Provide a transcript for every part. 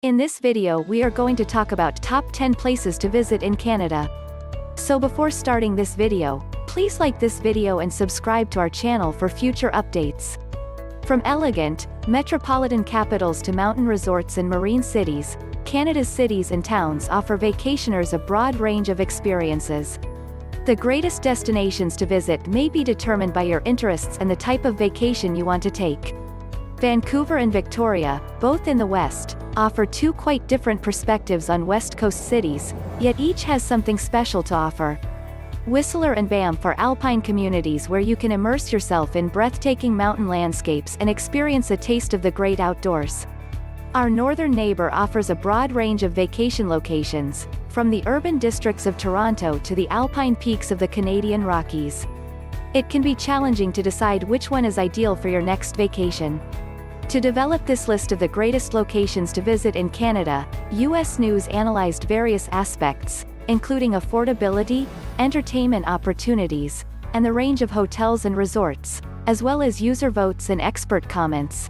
In this video we are going to talk about top 10 places to visit in Canada. So before starting this video, please like this video and subscribe to our channel for future updates. From elegant, metropolitan capitals to mountain resorts and marine cities, Canada's cities and towns offer vacationers a broad range of experiences. The greatest destinations to visit may be determined by your interests and the type of vacation you want to take. Vancouver and Victoria, both in the West, offer two quite different perspectives on West Coast cities, yet each has something special to offer. Whistler and Banff are alpine communities where you can immerse yourself in breathtaking mountain landscapes and experience a taste of the great outdoors. Our northern neighbor offers a broad range of vacation locations, from the urban districts of Toronto to the alpine peaks of the Canadian Rockies. It can be challenging to decide which one is ideal for your next vacation. To develop this list of the greatest locations to visit in Canada, U.S. News analyzed various aspects, including affordability, entertainment opportunities, and the range of hotels and resorts, as well as user votes and expert comments.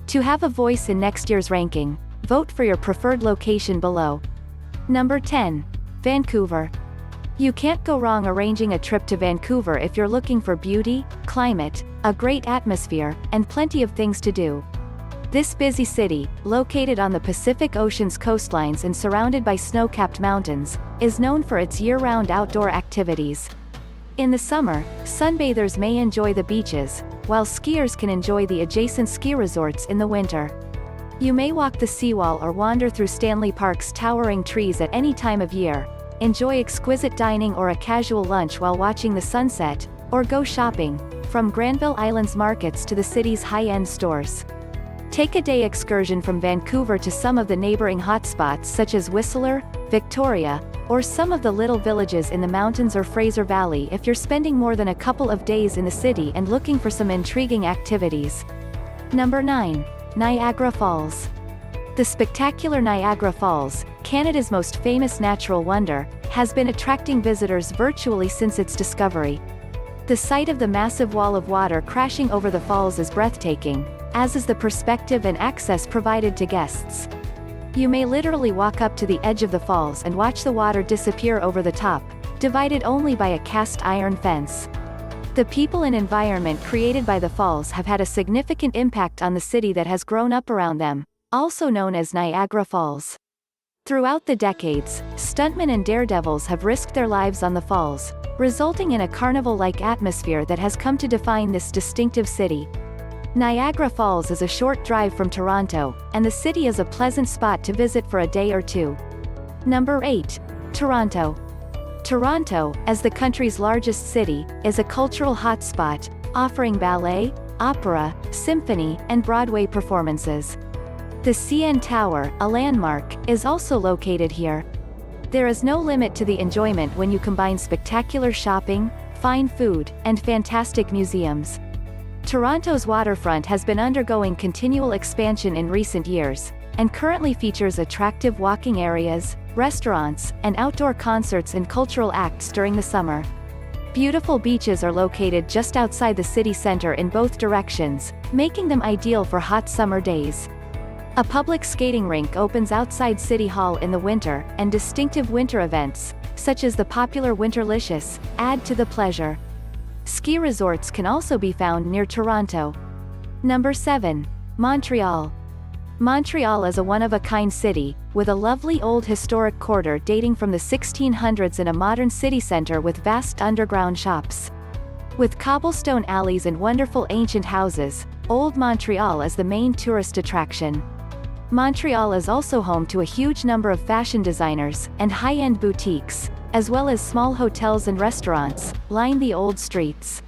To have a voice in next year's ranking, vote for your preferred location below. Number 10. Vancouver. You can't go wrong arranging a trip to Vancouver if you're looking for beauty, climate, a great atmosphere, and plenty of things to do. This busy city, located on the Pacific Ocean's coastlines and surrounded by snow-capped mountains, is known for its year-round outdoor activities. In the summer, sunbathers may enjoy the beaches, while skiers can enjoy the adjacent ski resorts in the winter. You may walk the seawall or wander through Stanley Park's towering trees at any time of year, enjoy exquisite dining or a casual lunch while watching the sunset, or go shopping, from Granville Island's markets to the city's high-end stores. Take a day excursion from Vancouver to some of the neighboring hotspots such as Whistler, Victoria, or some of the little villages in the mountains or Fraser Valley if you're spending more than a couple of days in the city and looking for some intriguing activities. Number 9. Niagara Falls. The spectacular Niagara Falls, Canada's most famous natural wonder, has been attracting visitors virtually since its discovery. The sight of the massive wall of water crashing over the falls is breathtaking, as is the perspective and access provided to guests. You may literally walk up to the edge of the falls and watch the water disappear over the top, divided only by a cast iron fence. The people and environment created by the falls have had a significant impact on the city that has grown up around them, also known as Niagara Falls. Throughout the decades, stuntmen and daredevils have risked their lives on the falls, resulting in a carnival-like atmosphere that has come to define this distinctive city. Niagara Falls is a short drive from Toronto, and the city is a pleasant spot to visit for a day or two. Number 8. Toronto. Toronto, as the country's largest city, is a cultural hotspot, offering ballet, opera, symphony, and Broadway performances. The CN Tower, a landmark, is also located here. There is no limit to the enjoyment when you combine spectacular shopping, fine food, and fantastic museums. Toronto's waterfront has been undergoing continual expansion in recent years, and currently features attractive walking areas, restaurants, and outdoor concerts and cultural acts during the summer. Beautiful beaches are located just outside the city center in both directions, making them ideal for hot summer days. A public skating rink opens outside City Hall in the winter, and distinctive winter events, such as the popular Winterlicious, add to the pleasure. Ski resorts can also be found near Toronto. Number 7. Montreal. Montreal is a one-of-a-kind city, with a lovely old historic quarter dating from the 1600s and a modern city center with vast underground shops. With cobblestone alleys and wonderful ancient houses, Old Montreal is the main tourist attraction. Montreal is also home to a huge number of fashion designers and high-end boutiques, as well as small hotels and restaurants, line the old streets.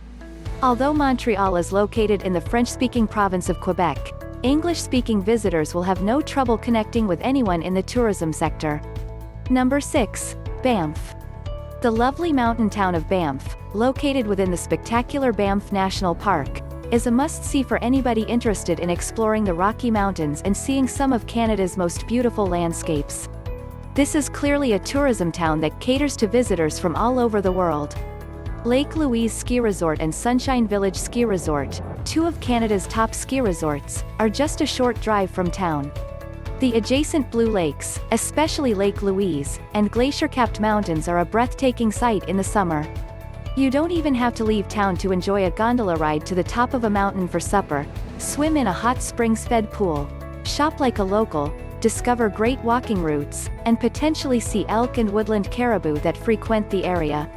Although Montreal is located in the French-speaking province of Quebec, English-speaking visitors will have no trouble connecting with anyone in the tourism sector. Number 6. Banff. The lovely mountain town of Banff, located within the spectacular Banff National Park, is a must-see for anybody interested in exploring the Rocky Mountains and seeing some of Canada's most beautiful landscapes. This is clearly a tourism town that caters to visitors from all over the world. Lake Louise Ski Resort and Sunshine Village Ski Resort, two of Canada's top ski resorts, are just a short drive from town. The adjacent Blue Lakes, especially Lake Louise, and glacier-capped mountains are a breathtaking sight in the summer. You don't even have to leave town to enjoy a gondola ride to the top of a mountain for supper, swim in a hot springs-fed pool, shop like a local, discover great walking routes, and potentially see elk and woodland caribou that frequent the area.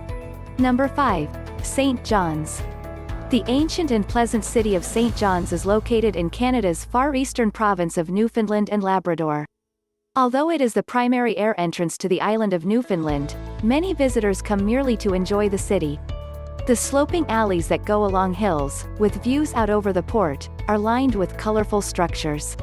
Number 5. St. John's. The ancient and pleasant city of St. John's is located in Canada's far eastern province of Newfoundland and Labrador. Although it is the primary air entrance to the island of Newfoundland, many visitors come merely to enjoy the city. The sloping alleys that go along hills, with views out over the port, are lined with colorful structures.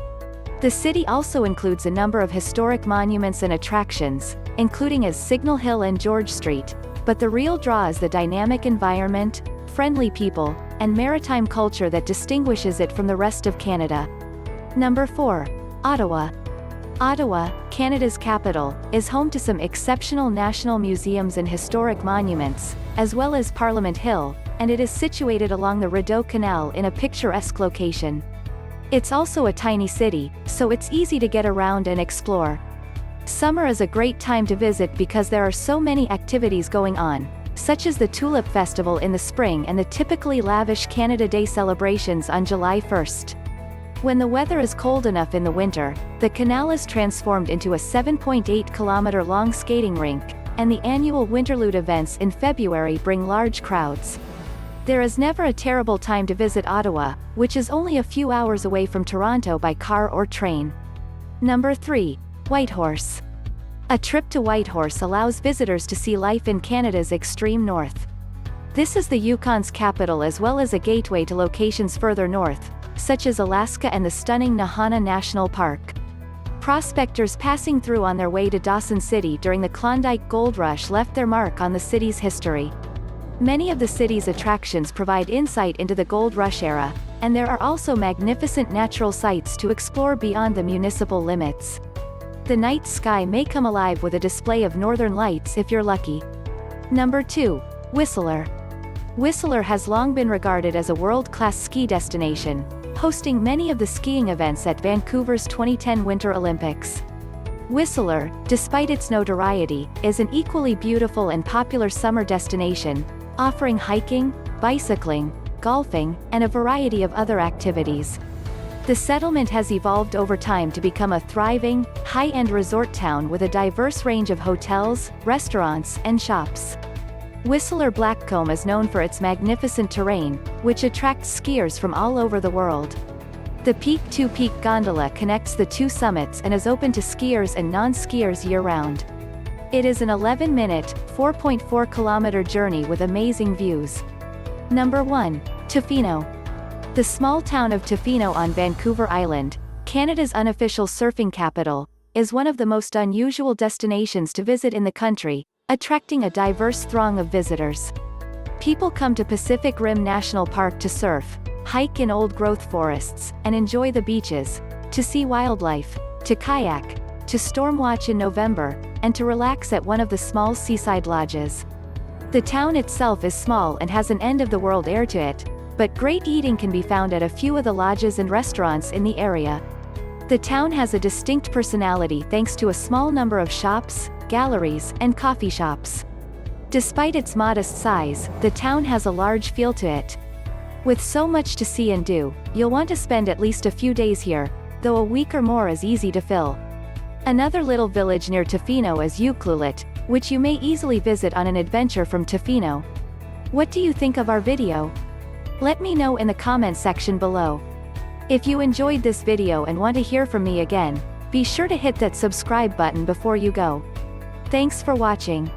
The city also includes a number of historic monuments and attractions, including as Signal Hill and George Street, but the real draw is the dynamic environment, friendly people, and maritime culture that distinguishes it from the rest of Canada. Number 4. Ottawa. Ottawa, Canada's capital, is home to some exceptional national museums and historic monuments, as well as Parliament Hill, and it is situated along the Rideau Canal in a picturesque location. It's also a tiny city, so it's easy to get around and explore. Summer is a great time to visit because there are so many activities going on, such as the Tulip Festival in the spring and the typically lavish Canada Day celebrations on July 1st. When the weather is cold enough in the winter, the canal is transformed into a 7.8-kilometer-long skating rink, and the annual Winterlude events in February bring large crowds. There is never a terrible time to visit Ottawa, which is only a few hours away from Toronto by car or train. Number 3. Whitehorse. A trip to Whitehorse allows visitors to see life in Canada's extreme north. This is the Yukon's capital as well as a gateway to locations further north, such as Alaska and the stunning Nahana National Park. Prospectors passing through on their way to Dawson City during the Klondike Gold Rush left their mark on the city's history. Many of the city's attractions provide insight into the Gold Rush era, and there are also magnificent natural sights to explore beyond the municipal limits. The night sky may come alive with a display of northern lights if you're lucky. Number 2. Whistler. Whistler has long been regarded as a world-class ski destination, hosting many of the skiing events at Vancouver's 2010 Winter Olympics. Whistler, despite its notoriety, is an equally beautiful and popular summer destination, offering hiking, bicycling, golfing, and a variety of other activities. The settlement has evolved over time to become a thriving, high-end resort town with a diverse range of hotels, restaurants, and shops. Whistler Blackcomb is known for its magnificent terrain, which attracts skiers from all over the world. The Peak-to-Peak gondola connects the two summits and is open to skiers and non-skiers year-round. It is an 11-minute, 4.4-kilometer journey with amazing views. Number 1. Tofino. The small town of Tofino on Vancouver Island, Canada's unofficial surfing capital, is one of the most unusual destinations to visit in the country, attracting a diverse throng of visitors. People come to Pacific Rim National Park to surf, hike in old-growth forests, and enjoy the beaches, to see wildlife, to kayak, to stormwatch in November, and to relax at one of the small seaside lodges. The town itself is small and has an end-of-the-world air to it, but great eating can be found at a few of the lodges and restaurants in the area. The town has a distinct personality thanks to a small number of shops, galleries, and coffee shops. Despite its modest size, the town has a large feel to it. With so much to see and do, you'll want to spend at least a few days here, though a week or more is easy to fill. Another little village near Tofino is Ucluelet, which you may easily visit on an adventure from Tofino. What do you think of our video? Let me know in the comment section below. If you enjoyed this video and want to hear from me again, be sure to hit that subscribe button before you go. Thanks for watching.